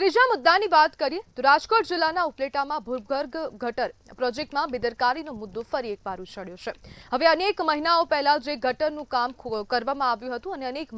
ત્રીજા મુદ્દાની વાત કરીએ તો રાજકોટ જિલ્લાના ઉપલેટામાં ભૂગર્ભ ગટર પ્રોજેક્ટમાં બેદરકારીનો મુદ્દો ફરી એકવાર ઉછળ્યો છે। હવે અનેક મહિનાઓ પહેલા જે ગટરનું કામ કરવામાં આવ્યું હતું અને અનેક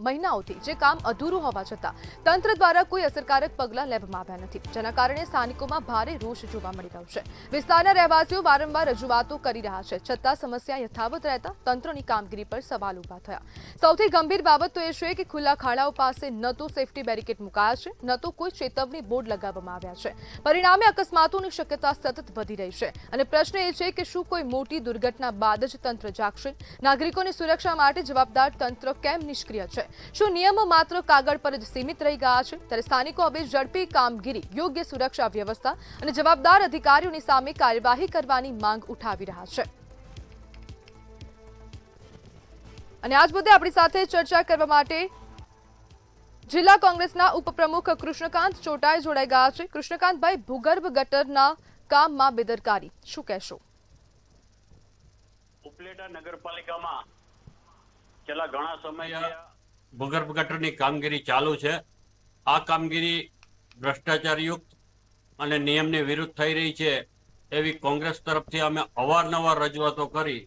મહિનાઓથી જે કામ અધૂરું હોવા છતાં તંત્ર દ્વારા કોઈ અસરકારક પગલાં લેવામાં આવ્યા નથી, જેના કારણે સ્થાનિકોમાં ભારે રોષ જોવા મળી રહ્યો છે। વિસ્તારના રહેવાસીઓ વારંવાર રજૂઆતો કરી રહ્યા છે, છતાં સમસ્યા યથાવત રહેતા તંત્રની કામગીરી પર સવાલ ઉભા થયા। સૌથી ગંભીર બાબત તો એ છે કે ખુલ્લા ખાડાઓ પાસે ન તો સેફટી બેરિકેડ મુકાયા છે, ન તો કોઈ ચેતવણી બોર્ડ લગાવવામાં આવ્યા છે। પરિણામે અકસ્માતોની શક્યતા સતત વધી રહી છે અને પ્રશ્ન એ છે કે શું કોઈ મોટી દુર્ઘટના બાદ જ તંત્ર જાગશે? નાગરિકોની સુરક્ષા માટે જવાબદાર તંત્ર કેમ નિષ્ક્રિય છે? શું નિયમો માત્ર કાગળ પર જ સીમિત રહી ગયા છે? ત્યારે સ્થાનિકો હવે ઝડપી કામગીરી, યોગ્ય સુરક્ષા વ્યવસ્થા અને જવાબદાર અધિકારીઓની સામે કાર્યવાહી કરવાની માંગ ઉઠાવી રહ્યા છે। અને આજ મુદ્દે આપણી સાથે ચર્ચા કરવા માટે જિલ્લા કોંગ્રેસના ઉપપ્રમુખ કૃષ્ણકાંત ચોટાઈ જોડાઈ ગયા છે। કૃષ્ણકાંતભાઈ, ભૂગર્ભ ગટરના કામમાં બેદરકારી, શું કહેશો? ઉપલેટા નગરપાલિકામાં છેલ્લા ઘણા સમયથી ભૂગર્ભ ગટરની કામગીરી ચાલુ છે। આ કામગીરી ભ્રષ્ટાચારયુક્ત અને નિયમની વિરુદ્ધ થઈ રહી છે એવી કોંગ્રેસ તરફથી અમે અવારનવાર રજૂઆતો કરી,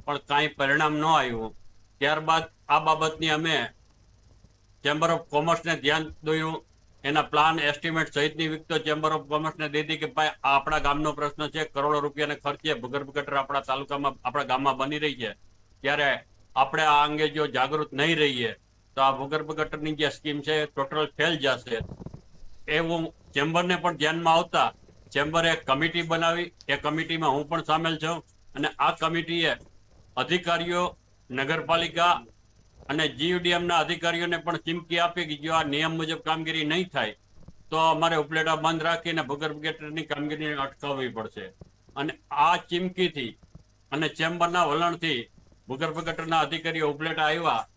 પણ કાંઈ પરિણામ ન આવ્યું। ત્યારબાદ આ બાબતની અમે ચેમ્બર ઓફ કોમર્સને ધ્યાન દોર્યું, એના પ્લાન એસ્ટિમેટ સહિતની વિગતો ચેમ્બર ઓફ કોમર્સને દીધી કે ભાઈ આ આપણા ગામનો પ્રશ્ન છે, કરોડો રૂપિયાને ખર્ચે ભૂગર્ભ ગટર આપણા તાલુકામાં, આપણા ગામમાં બની રહી છે, ત્યારે આપણે આ અંગે જો જાગૃત નહીં રહીએ તો આ ભૂગર્ભ ગટરની જે સ્કીમ છે એ ટોટલ ફેલ જશે। એવું ચેમ્બરને પણ ધ્યાનમાં આવતા ચેમ્બરે એક કમિટી બનાવી, એ કમિટીમાં હું પણ સામેલ છું અને આ કમિટીએ અધિકારીઓ, નગરપાલિકા અને જીયુડીએમના અધિકારીઓને પણ ચીમકી આપી કે જો આ નિયમ મુજબ કામગીરી નહીં થાય તો અમારે ઉપલેટા બંધ રાખીને ભૂગર્ભ ગટરની કામગીરી અટકાવવી પડશે। અને આ ચીમકીથી અને ચેમ્બરના વલણથી ભૂગર્ભ ગટરના અધિકારીઓ ઉપલેટા આવ્યા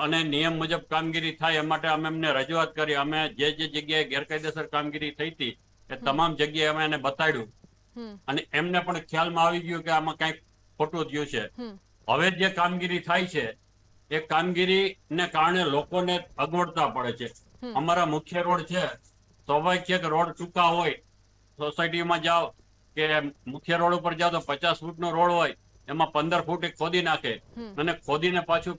અને નિયમ મુજબ કામગીરી થાય એ માટે અમે એમને રજૂઆત કરી। અમે જે જગ્યાએ ગેરકાયદેસર કામગીરી થઈ હતી એ તમામ જગ્યાએ અમે એને બતાડ્યું અને એમને પણ ખ્યાલમાં આવી ગયું કે આમાં કંઈક ખોટું થયું છે। હવે જે કામગીરી થાય છે એ કામગીરીને કારણે લોકોને અગવડતા પડે છે। અમારા મુખ્ય રોડ છે, સ્વાભાવિક છે કે રોડ ટૂંકા હોય, સોસાયટીમાં જાઓ કે મુખ્ય રોડ ઉપર જાઓ તો 50 ફૂટનો રોડ હોય, એમાં 15 ફૂટ ખોદી નાખે અને ખોદીને પાછું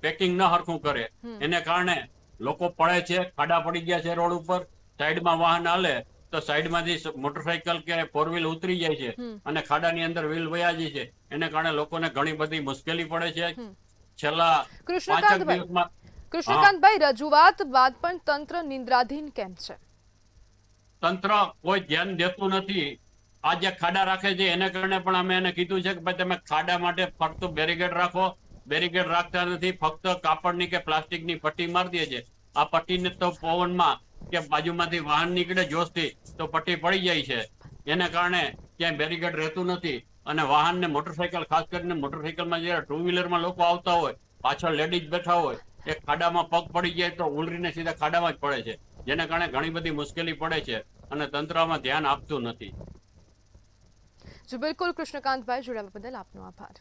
પેકિંગ ન હરખું કરે, એને કારણે લોકો પડે છે, ખાડા પડી ગયા છે રોડ ઉપર। સાઈડમાં વાહન હાલે તો સાઈડમાંથી મોટરસાયકલ કે ફોર વ્હીલ ઉતરી જાય છે અને ખાડાની અંદર વ્હીલ વયા જાય છે, એને કારણે લોકોને ઘણી બધી મુશ્કેલી પડે છે। છેલ્લા 5 દિવસમાં કૃષ્ણકાંતભાઈ, રજૂઆત બાદ પણ તંત્ર નિંદ્રાધીન કેમ છે? તંત્ર કોઈ ધ્યાન દેતું નથી। આ જે ખાડા રાખે છે એને કારણે પણ અમે એને કીધું છે કે ભાઈ તમે ખાડા માટે ફક્ત બેરીકેડ રાખો, બેરીકેડ રાખતા નથી, ફક્ત કાપડની કે પ્લાસ્ટિકની પટ્ટી મારી દે છે। આ પટ્ટીને તો પવનમાં કે બાજુમાંથી વાહન નીકળે જોશથી તો પટ્ટી પડી જાય છે, એને કારણે ક્યાંય બેરીકેડ રહેતું નથી અને વાહન ને મોટરસાયકલ, ખાસ કરીને મોટરસાયકલમાં જયારે ટુ વ્હીલરમાં લોકો આવતા હોય, પાછળ લેડીઝ બેઠા હોય, એ ખાડામાં પગ પડી જાય તો ઉલરીને સીધા ખાડામાં જ પડે છે, જેને કારણે ઘણી બધી મુશ્કેલી પડે છે અને તંત્રમાં ધ્યાન આપતું નથી। જી બિલકુલ કૃષ્ણકાંતભાઈ, જોડાવા બદલ આપનો આભાર।